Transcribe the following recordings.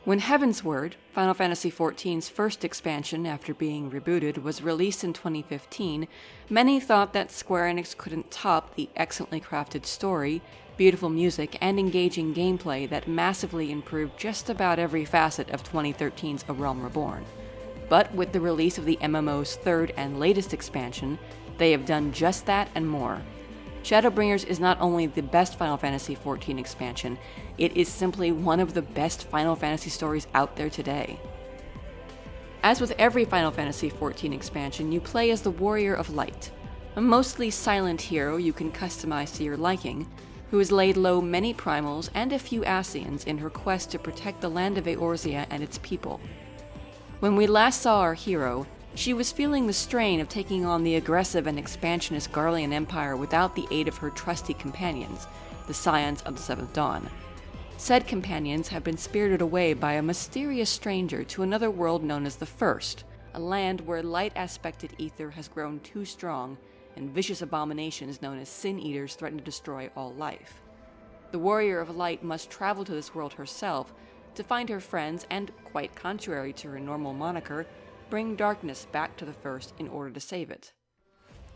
When Heavensward, Final Fantasy XIV's first expansion after being rebooted, was released in 2015, many thought that Square Enix couldn't top the excellently crafted story, beautiful music, and engaging gameplay that massively improved just about every facet of 2013's A Realm Reborn. But with the release of the MMO's third and latest expansion, they have done just that and more. Shadowbringers is not only the best Final Fantasy XIV expansion, it is simply one of the best Final Fantasy stories out there today. As with every Final Fantasy XIV expansion, you play as the Warrior of Light, a mostly silent hero you can customize to your liking, who has laid low many primals and a few Ascians in her quest to protect the land of Eorzea and its people. When we last saw our hero, she was feeling the strain of taking on the aggressive and expansionist Garlean Empire without the aid of her trusty companions, the Scions of the Seventh Dawn. Said companions have been spirited away by a mysterious stranger to another world known as the First, a land where light-aspected ether has grown too strong, and vicious abominations known as Sin Eaters threaten to destroy all life. The Warrior of Light must travel to this world herself to find her friends and, quite contrary to her normal moniker, bring darkness back to the First in order to save it.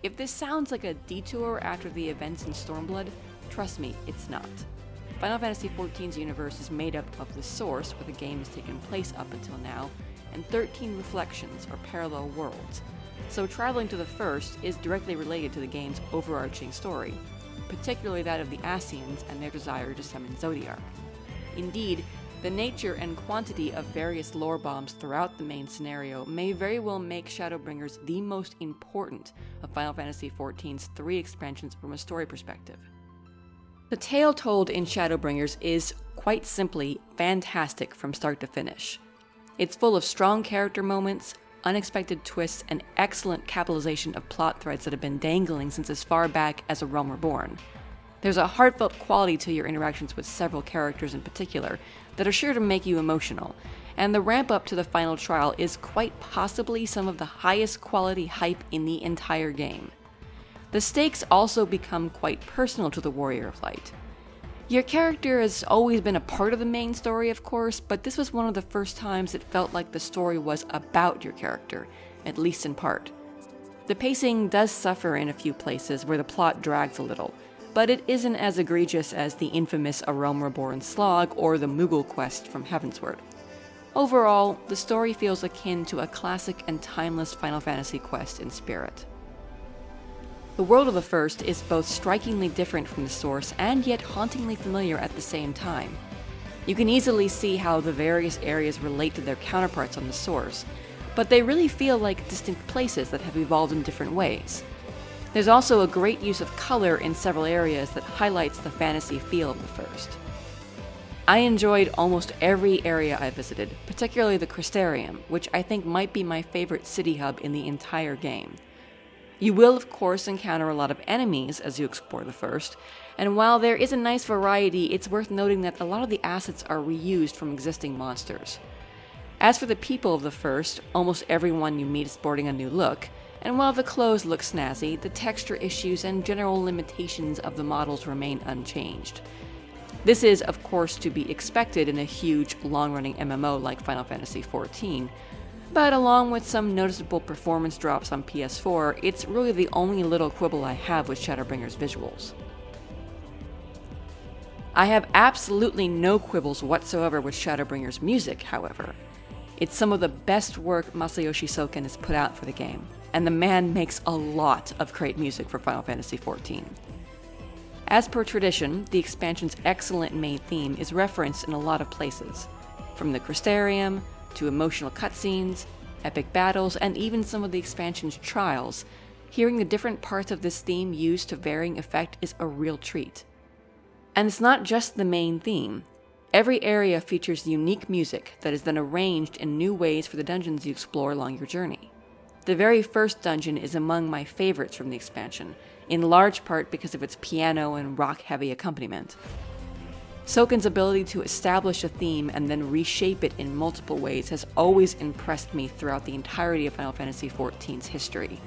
If this sounds like a detour after the events in Stormblood, trust me, it's not. Final Fantasy XIV's universe is made up of the source, where the game has taken place up until now, and 13 reflections or parallel worlds, so traveling to the First is directly related to the game's overarching story, particularly that of the Ascians and their desire to summon Zodiark. Indeed, the nature and quantity of various lore bombs throughout the main scenario may very well make Shadowbringers the most important of Final Fantasy XIV's 3 expansions from a story perspective. The tale told in Shadowbringers is, quite simply, fantastic from start to finish. It's full of strong character moments, unexpected twists, and excellent capitalization of plot threads that have been dangling since as far back as A Realm Reborn. There's a heartfelt quality to your interactions with several characters in particular that are sure to make you emotional, and the ramp up to the final trial is quite possibly some of the highest quality hype in the entire game. The stakes also become quite personal to the Warrior of Light. Your character has always been a part of the main story, of course, but this was one of the first times it felt like the story was about your character, at least in part. The pacing does suffer in a few places where the plot drags a little, but it isn't as egregious as the infamous A Realm Reborn slog or the Moogle quest from Heavensward. Overall, the story feels akin to a classic and timeless Final Fantasy quest in spirit. The world of the First is both strikingly different from the source and yet hauntingly familiar at the same time. You can easily see how the various areas relate to their counterparts on the source, but they really feel like distinct places that have evolved in different ways. There's also a great use of color in several areas that highlights the fantasy feel of the First. I enjoyed almost every area I visited, particularly the Crystarium, which I think might be my favorite city hub in the entire game. You will, of course, encounter a lot of enemies as you explore the First, and while there is a nice variety, it's worth noting that a lot of the assets are reused from existing monsters. As for the people of the First, almost everyone you meet is sporting a new look, and while the clothes look snazzy, the texture issues and general limitations of the models remain unchanged. This is, of course, to be expected in a huge, long-running MMO like Final Fantasy XIV, but along with some noticeable performance drops on PS4, it's really the only little quibble I have with Shadowbringers visuals. I have absolutely no quibbles whatsoever with Shadowbringers music, however. It's some of the best work Masayoshi Soken has put out for the game, and the man makes a lot of great music for Final Fantasy XIV. As per tradition, the expansion's excellent main theme is referenced in a lot of places, from the Crystarium to emotional cutscenes, epic battles, and even some of the expansion's trials. Hearing the different parts of this theme used to varying effect is a real treat. And it's not just the main theme. Every area features unique music that is then arranged in new ways for the dungeons you explore along your journey. The very first dungeon is among my favorites from the expansion, in large part because of its piano and rock-heavy accompaniment. Soken's ability to establish a theme and then reshape it in multiple ways has always impressed me throughout the entirety of Final Fantasy XIV's history.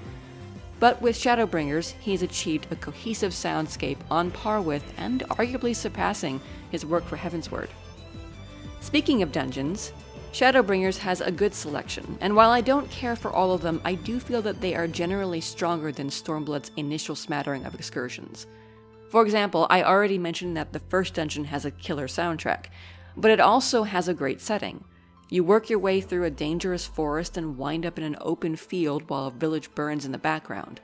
But with Shadowbringers, he has achieved a cohesive soundscape on par with, and arguably surpassing, his work for Heavensward. Speaking of dungeons, Shadowbringers has a good selection, and while I don't care for all of them, I do feel that they are generally stronger than Stormblood's initial smattering of excursions. For example, I already mentioned that the first dungeon has a killer soundtrack, but it also has a great setting. You work your way through a dangerous forest and wind up in an open field while a village burns in the background.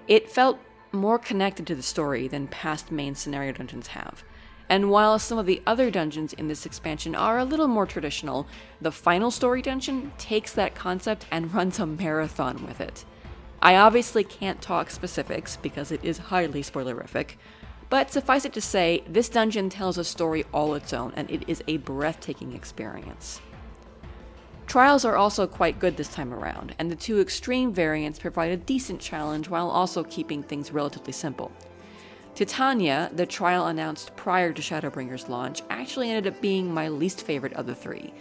It felt more connected to the story than past main scenario dungeons have. And while some of the other dungeons in this expansion are a little more traditional, the final story dungeon takes that concept and runs a marathon with it. I obviously can't talk specifics because it is highly spoilerific, but suffice it to say, this dungeon tells a story all its own, and it is a breathtaking experience. Trials are also quite good this time around, and the two extreme variants provide a decent challenge while also keeping things relatively simple. Titania, the trial announced prior to Shadowbringers' launch, actually ended up being my least favorite of the three.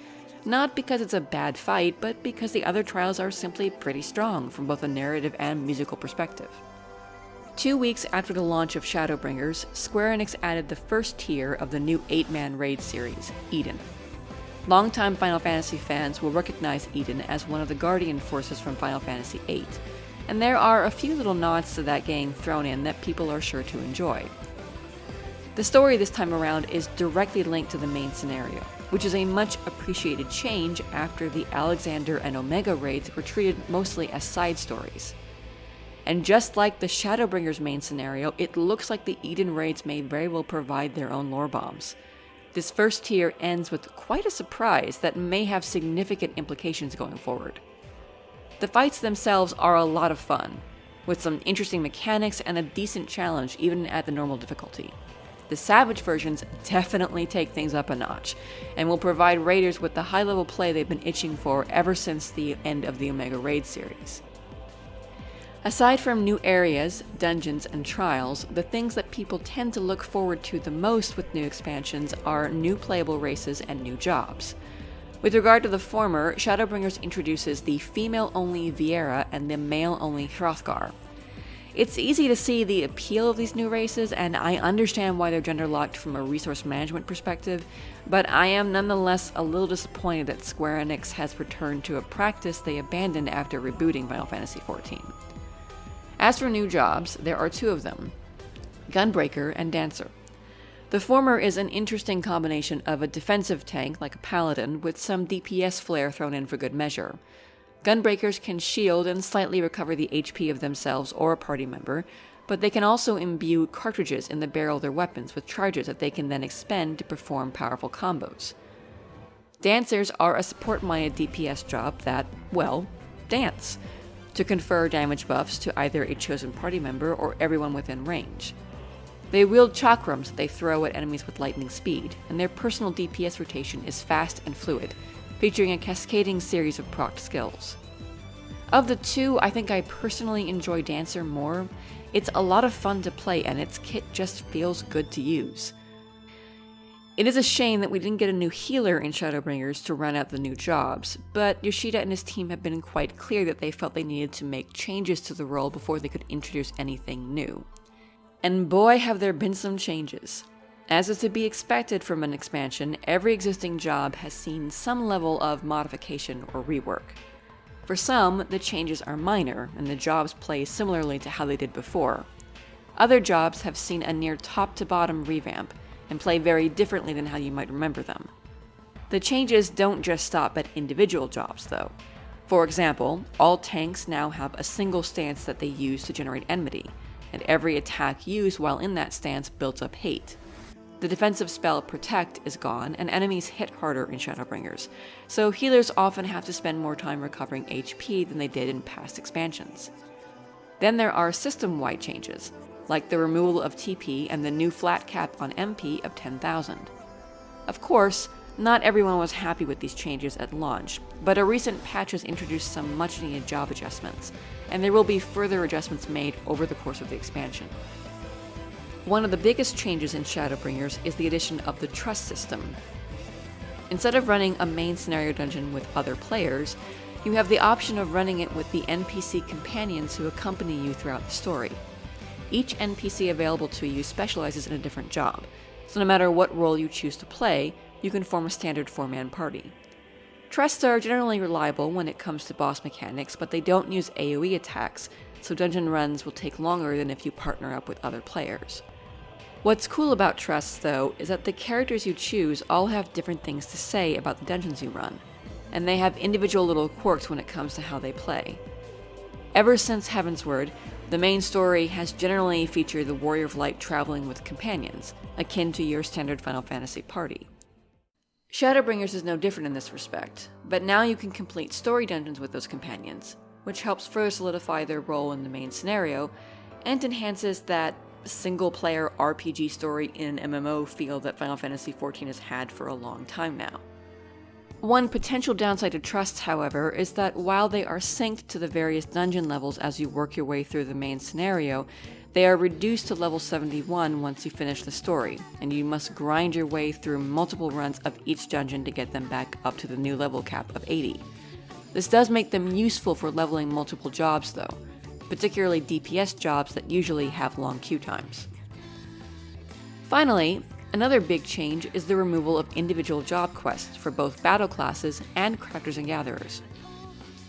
Not because it's a bad fight, but because the other trials are simply pretty strong from both a narrative and musical perspective. 2 weeks after the launch of Shadowbringers, Square Enix added the first tier of the new 8-man raid series, Eden. Longtime Final Fantasy fans will recognize Eden as one of the Guardian forces from Final Fantasy VIII, and there are a few little nods to that game thrown in that people are sure to enjoy. The story this time around is directly linked to the main scenario, which is a much appreciated change after the Alexander and Omega raids were treated mostly as side stories. And just like the Shadowbringers main scenario, it looks like the Eden raids may very well provide their own lore bombs. This first tier ends with quite a surprise that may have significant implications going forward. The fights themselves are a lot of fun, with some interesting mechanics and a decent challenge even at the normal difficulty. The Savage versions definitely take things up a notch, and will provide raiders with the high-level play they've been itching for ever since the end of the Omega Raid series. Aside from new areas, dungeons, and trials, the things that people tend to look forward to the most with new expansions are new playable races and new jobs. With regard to the former, Shadowbringers introduces the female-only Viera and the male-only Hrothgar. It's easy to see the appeal of these new races, and I understand why they're gender-locked from a resource management perspective, but I am nonetheless a little disappointed that Square Enix has returned to a practice they abandoned after rebooting Final Fantasy XIV. As for new jobs, there are two of them, Gunbreaker and Dancer. The former is an interesting combination of a defensive tank, like a paladin, with some DPS flair thrown in for good measure. Gunbreakers can shield and slightly recover the HP of themselves or a party member, but they can also imbue cartridges in the barrel of their weapons with charges that they can then expend to perform powerful combos. Dancers are a support-minded DPS job that, well, dance, to confer damage buffs to either a chosen party member or everyone within range. They wield chakrams that they throw at enemies with lightning speed, and their personal DPS rotation is fast and fluid, featuring a cascading series of procced skills. Of the two, I think I personally enjoy Dancer more. It's a lot of fun to play, and its kit just feels good to use. It is a shame that we didn't get a new healer in Shadowbringers to run out the new jobs, but Yoshida and his team have been quite clear that they felt they needed to make changes to the role before they could introduce anything new. And boy, have there been some changes. As is to be expected from an expansion, every existing job has seen some level of modification or rework. For some, the changes are minor, and the jobs play similarly to how they did before. Other jobs have seen a near top-to-bottom revamp, and play very differently than how you might remember them. The changes don't just stop at individual jobs, though. For example, all tanks now have a single stance that they use to generate enmity, and every attack used while in that stance builds up hate. The defensive spell Protect is gone, and enemies hit harder in Shadowbringers, so healers often have to spend more time recovering HP than they did in past expansions. Then there are system-wide changes, like the removal of TP and the new flat cap on MP of 10,000. Of course, not everyone was happy with these changes at launch, but a recent patch has introduced some much-needed job adjustments, and there will be further adjustments made over the course of the expansion. One of the biggest changes in Shadowbringers is the addition of the trust system. Instead of running a main scenario dungeon with other players, you have the option of running it with the NPC companions who accompany you throughout the story. Each NPC available to you specializes in a different job, so no matter what role you choose to play, you can form a standard 4-man party. Trusts are generally reliable when it comes to boss mechanics, but they don't use AoE attacks, so dungeon runs will take longer than if you partner up with other players. What's cool about trusts, though, is that the characters you choose all have different things to say about the dungeons you run, and they have individual little quirks when it comes to how they play. Ever since Heavensward, the main story has generally featured the Warrior of Light traveling with companions, akin to your standard Final Fantasy party. Shadowbringers is no different in this respect, but now you can complete story dungeons with those companions, which helps further solidify their role in the main scenario, and enhances that single-player RPG story in an MMO feel that Final Fantasy XIV has had for a long time now. One potential downside to trusts, however, is that while they are synced to the various dungeon levels as you work your way through the main scenario, they are reduced to level 71 once you finish the story, and you must grind your way through multiple runs of each dungeon to get them back up to the new level cap of 80. This does make them useful for leveling multiple jobs though, particularly DPS jobs that usually have long queue times. Finally, another big change is the removal of individual job quests for both battle classes and crafters and gatherers.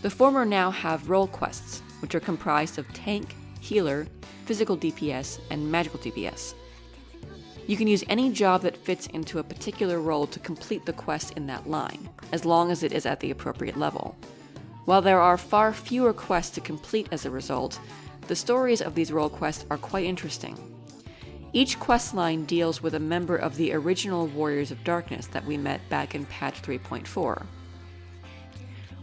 The former now have role quests, which are comprised of tank, healer, physical DPS, and magical DPS. You can use any job that fits into a particular role to complete the quest in that line, as long as it is at the appropriate level. While there are far fewer quests to complete as a result, the stories of these role quests are quite interesting. Each quest line deals with a member of the original Warriors of Darkness that we met back in patch 3.4.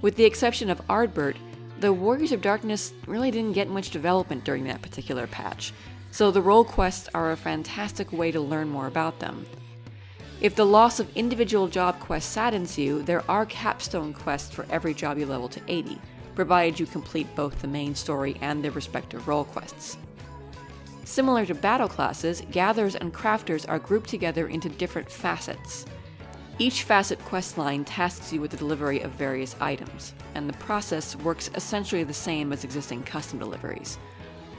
With the exception of Ardbert, the Warriors of Darkness really didn't get much development during that particular patch, so the role quests are a fantastic way to learn more about them. If the loss of individual job quests saddens you, there are capstone quests for every job you level to 80, provided you complete both the main story and their respective role quests. Similar to battle classes, gatherers and crafters are grouped together into different facets. Each facet questline tasks you with the delivery of various items, and the process works essentially the same as existing custom deliveries.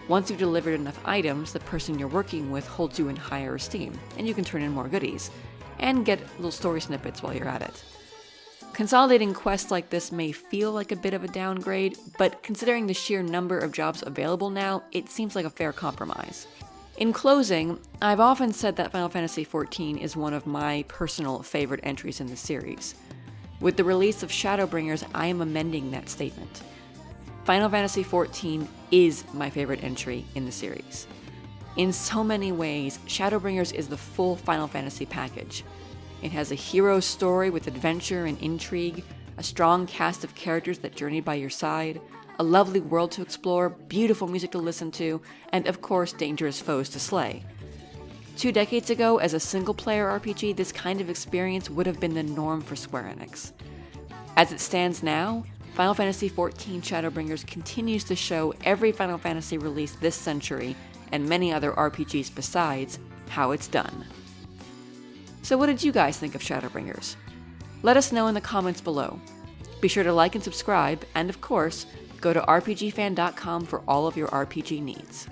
Once you've delivered enough items, the person you're working with holds you in higher esteem, and you can turn in more goodies, and get little story snippets while you're at it. Consolidating quests like this may feel like a bit of a downgrade, but considering the sheer number of jobs available now, it seems like a fair compromise. In closing, I've often said that Final Fantasy XIV is one of my personal favorite entries in the series. With the release of Shadowbringers, I am amending that statement. Final Fantasy XIV is my favorite entry in the series. In so many ways, Shadowbringers is the full Final Fantasy package. It has a hero story with adventure and intrigue, a strong cast of characters that journey by your side, a lovely world to explore, beautiful music to listen to, and of course dangerous foes to slay. 2 decades ago, as a single-player RPG, this kind of experience would have been the norm for Square Enix. As it stands now, Final Fantasy XIV Shadowbringers continues to show every Final Fantasy release this century, and many other RPGs besides, how it's done. So what did you guys think of Shadowbringers? Let us know in the comments below. Be sure to like and subscribe, and of course, go to rpgfan.com for all of your RPG needs.